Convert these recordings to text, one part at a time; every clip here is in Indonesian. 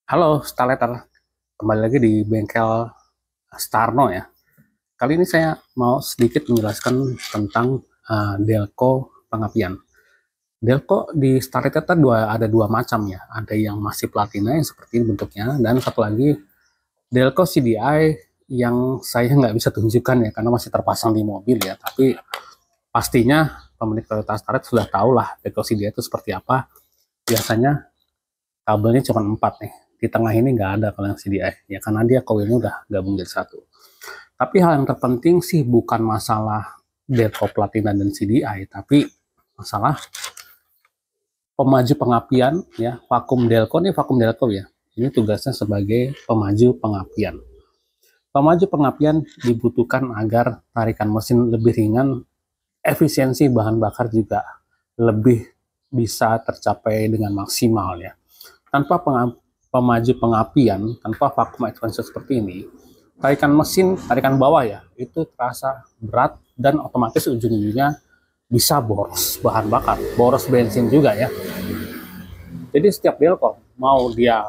Halo Starletter, kembali lagi di bengkel Starno ya. Kali ini saya mau sedikit menjelaskan tentang delco pengapian. Delco di Starletter ada dua macam ya. Ada yang masih platina yang seperti ini bentuknya, dan satu lagi delco CDI yang saya nggak bisa tunjukkan ya karena masih terpasang di mobil ya. Tapi pastinya pemilik Toyota Starlet sudah tahu lah delco CDI itu seperti apa. Biasanya kabelnya cuma 4 nih. Di tengah ini nggak ada kalau yang CDI ya, karena dia koilnya udah gabung jadi satu. Tapi hal yang terpenting sih bukan masalah delco platina dan CDI, tapi masalah pemaju pengapian ya. Vakum delco ya, ini tugasnya sebagai pemaju pengapian. Pemaju pengapian dibutuhkan agar tarikan mesin lebih ringan, efisiensi bahan bakar juga lebih bisa tercapai dengan maksimal ya. Tanpa pemaju pengapian, tanpa vakum expansor seperti ini, tarikan bawah ya, itu terasa berat dan otomatis ujung-ujungnya bisa boros bahan bakar, boros bensin juga ya. Jadi setiap delco, mau dia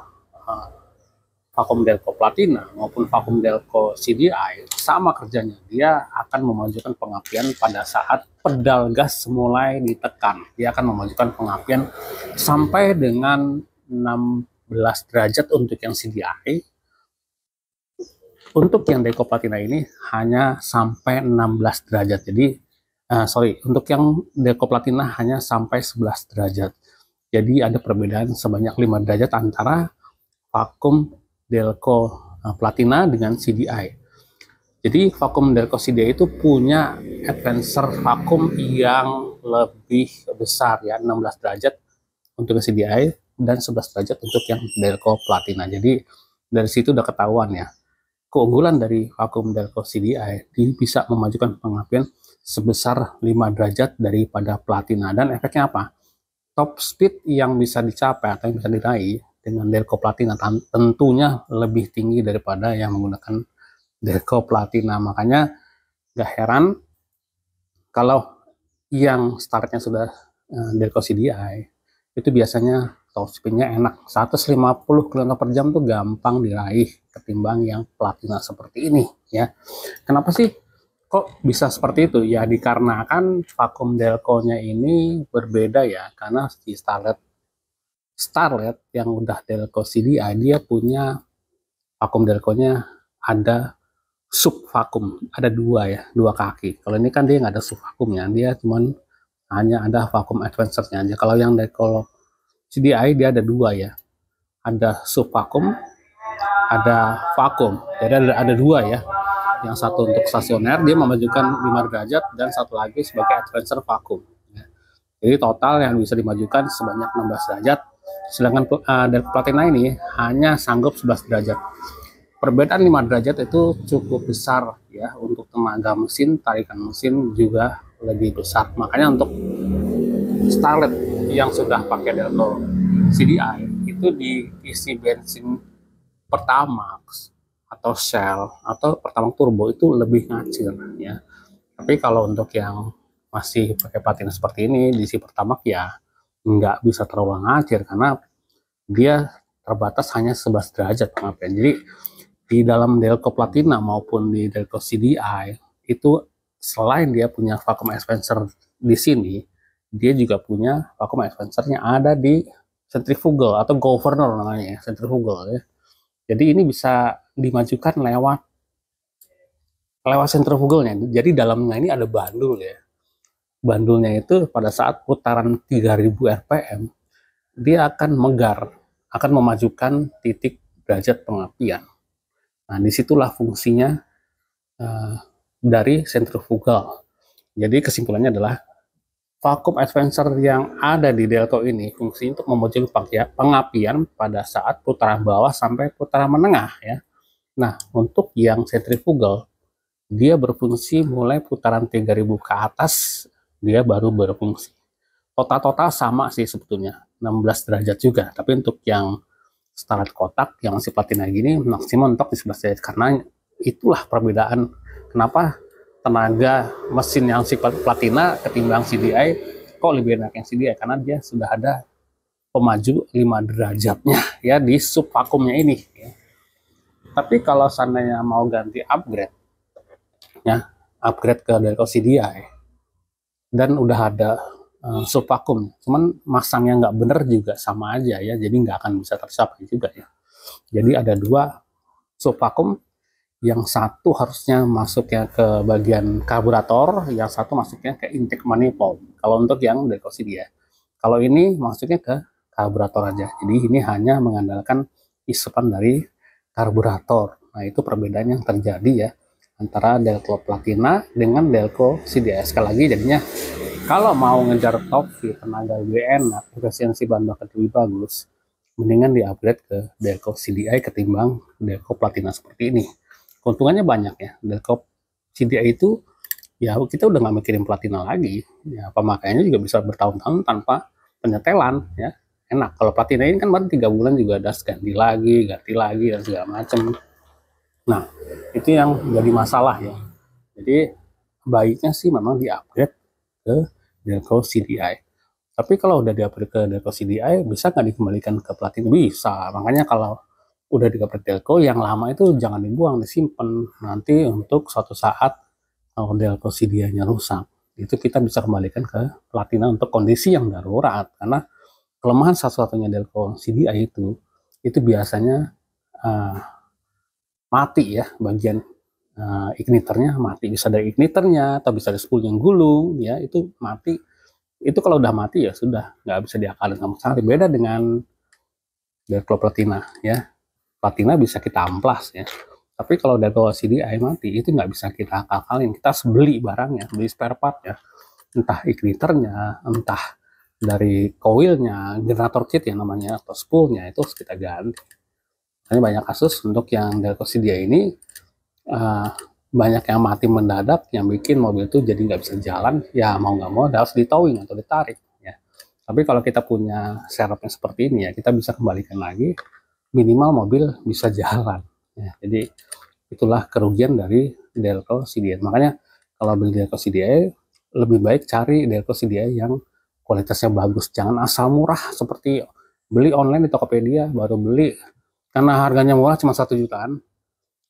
vakum delco platina maupun vakum delco CDI, sama kerjanya. Dia akan memajukan pengapian pada saat pedal gas mulai ditekan. Dia akan memajukan pengapian sampai dengan 16 derajat untuk yang CDI. Untuk yang delco platina ini hanya sampai 16 derajat. Jadi untuk yang delco platina hanya sampai 11 derajat. Jadi ada perbedaan sebanyak 5 derajat antara vakum delco platina dengan CDI. Jadi vakum delco CDI itu punya advancer vakum yang lebih besar ya, 16 derajat untuk CDI dan 11 derajat untuk yang delco platina. Jadi dari situ udah ketahuan ya, keunggulan dari vakum delco CDI, dia bisa memajukan pengapian sebesar 5 derajat daripada platina. Dan efeknya apa? Top speed yang bisa dicapai atau yang bisa diraih dengan delco platina tentunya lebih tinggi daripada yang menggunakan delco platina. Makanya gak heran kalau yang startnya sudah delco CDI itu biasanya top speednya enak, 150 km per jam tuh gampang diraih ketimbang yang platina seperti ini ya. Kenapa sih kok bisa seperti itu? Ya dikarenakan vakum delco-nya ini berbeda ya, karena si Starlet yang udah delco CDI dia punya vakum delco-nya ada sub vakum, ada dua ya, dua kaki. Kalau ini kan dia nggak ada sub vakumnya, dia cuman hanya ada vakum advancer-nya aja. Kalau yang delco CDI dia ada dua ya, ada sub vakum, ada vakum. Jadi ada dua ya. Yang satu untuk stasioner dia memajukan 5 derajat dan satu lagi sebagai advancer vakum. Jadi total yang bisa dimajukan sebanyak 16 derajat. Sedangkan delco platina ini hanya sanggup 11 derajat. Perbedaan 5 derajat itu cukup besar ya, untuk tenaga mesin, tarikan mesin juga lebih besar. Makanya untuk Starlet yang sudah pakai delco CDI itu diisi bensin Pertamax atau Shell atau Pertamax Turbo itu lebih ngacir ya. Tapi kalau untuk yang masih pakai platina seperti ini diisi Pertamax ya nggak bisa terlalu ngacir karena dia terbatas hanya 11 derajat pengapian. Jadi di dalam delco platina maupun di delco CDI itu selain dia punya vacuum expander di sini, dia juga punya vacuum expandernya ada di centrifugal atau governor namanya, centrifugal ya. Jadi ini bisa dimajukan lewat centrifugalnya. Jadi dalamnya ini ada bandul ya. Bandulnya itu pada saat putaran 3000 rpm dia akan megar, akan memajukan titik derajat pengapian. Nah disitulah fungsinya dari centrifugal. Jadi kesimpulannya adalah vacuum expander yang ada di delco ini fungsinya untuk memajukan pengapian pada saat putaran bawah sampai putaran menengah ya. Nah untuk yang centrifugal dia berfungsi mulai putaran 3000 ke atas dia baru berfungsi. Total sama sih sebetulnya 16 derajat juga, tapi untuk yang Starlet kotak yang masih platina gini maksimum untuk di 11 derajat, karena itulah perbedaan kenapa tenaga mesin yang si platina ketimbang CDI kok lebih enak yang CDI, karena dia sudah ada pemaju 5 derajatnya ya di sub vakumnya ini ya. Tapi kalau seandainya mau ganti upgrade ya, upgrade ke Delco CDI dan udah ada sub vakum, cuman masangnya nggak bener juga sama aja ya, jadi nggak akan bisa tercapai juga ya. Jadi ada 2 sub vakum, yang satu harusnya masuknya ke bagian karburator, yang satu masuknya ke intake manifold. Kalau untuk yang Delco CDI, kalau ini masuknya ke karburator aja. Jadi ini hanya mengandalkan isupan dari karburator. Nah, itu perbedaan yang terjadi ya antara Delco Platina dengan Delco CDI. Sekali lagi jadinya kalau mau ngejar top speed, tenaga lebih enak, efisiensi bahan bakar lebih bagus, mendingan di-upgrade ke Delco CDI ketimbang Delco Platina seperti ini. Keuntungannya banyak ya. Delco CDI itu ya kita udah nggak mikirin Platina lagi. Ya, pemakaiannya juga bisa bertahun-tahun tanpa penyetelan ya. Enak. Kalau Platina ini kan baru 3 bulan juga ada ganti lagi dan segala macam. Nah, itu yang jadi masalah ya. Jadi baiknya sih memang di-upgrade ke Delco CDI. Tapi kalau udah di-upgrade ke Delco CDI, bisa nggak dikembalikan ke Platina? Bisa. Makanya kalau udah di-upgrade Delco, yang lama itu jangan dibuang, disimpan. Nanti untuk suatu saat kalau Delco CDI-nya rusak, itu kita bisa kembalikan ke Platina untuk kondisi yang darurat. Karena kelemahan satu-satunya Delco CDI itu biasanya mati ya, bagian igniternya mati, bisa dari igniternya atau bisa dari spool yang gulung ya, itu mati. Itu kalau udah mati ya sudah nggak bisa diakalin sama sekali. Beda dengan Delco Platina ya, Platina bisa kita amplas ya, tapi kalau Delco CDI mati itu nggak bisa kita akalin. Kita harus beli barangnya, beli spare part ya, entah igniternya, entah dari coilnya, generator kit yang namanya, atau spoolnya itu harus kita ganti. Hanya banyak kasus untuk yang Delco CDI ini banyak yang mati mendadak, yang bikin mobil itu jadi nggak bisa jalan, ya mau nggak mau harus di towing atau ditarik ya. Tapi kalau kita punya serepnya seperti ini ya, kita bisa kembalikan lagi, minimal mobil bisa jalan ya. Jadi itulah kerugian dari Delco CDI. Makanya kalau beli Delco CDI, lebih baik cari Delco CDI yang kualitasnya bagus, jangan asal murah seperti beli online di Tokopedia, baru beli karena harganya murah cuma 1 jutaan,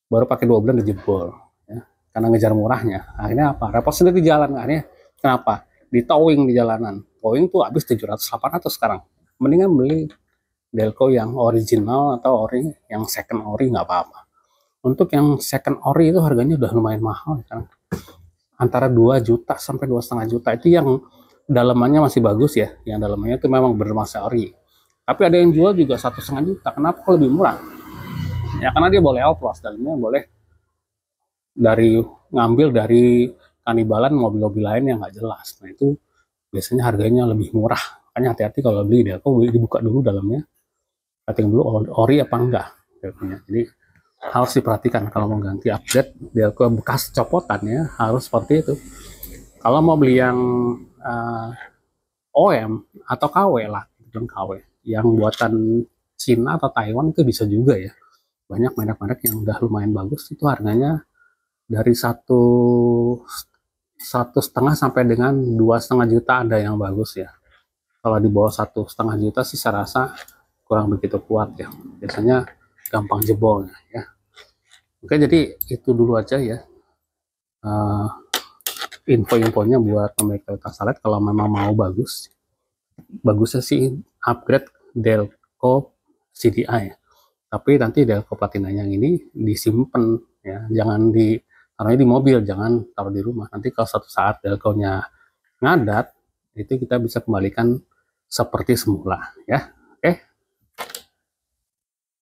baru pakai 2 bulan dijebol ya, karena ngejar murahnya. Akhirnya apa? Repot sendiri di jalan. Akhirnya kenapa? Di towing di jalanan. Towing tuh habis 700-800 sekarang. Mendingan beli Delco yang original atau ori yang second ori, nggak apa-apa. Untuk yang second ori itu harganya udah lumayan mahal kan, antara 2 juta sampai 2,5 juta. Itu yang dalamannya masih bagus ya, yang dalamannya itu memang bermasa ori. Tapi ada yang jual juga 1,5 juta. Kenapa kok lebih murah? Ya karena dia boleh outlaws, dalamnya boleh ngambil dari kanibalan mobil-mobil lain yang nggak jelas. Nah itu biasanya harganya lebih murah. Makanya hati-hati kalau beli Delco, dibuka dulu dalamnya, perhatiin dulu ori apa enggak. Jadi harus diperhatikan kalau mau ganti upgrade Delco bekas copotan ya, harus seperti itu. Kalau mau beli yang OM atau KW lah, KW yang buatan Cina atau Taiwan itu bisa juga ya. Banyak merek-merek yang udah lumayan bagus, itu harganya dari 1,5 sampai dengan 2,5 juta ada yang bagus ya. Kalau di bawah 1,5 juta sih saya rasa kurang begitu kuat ya. Biasanya gampang jebolnya ya. Oke, jadi itu dulu aja ya info-infonya buat pemilik Toyota Sallet. Kalau memang mau bagusnya sih upgrade Delco CDI. Tapi nanti Delco Platina yang ini disimpan ya, jangan taruhnya di mobil, jangan taruh di rumah. Nanti kalau suatu saat Delco-nya ngadat, itu kita bisa kembalikan seperti semula ya.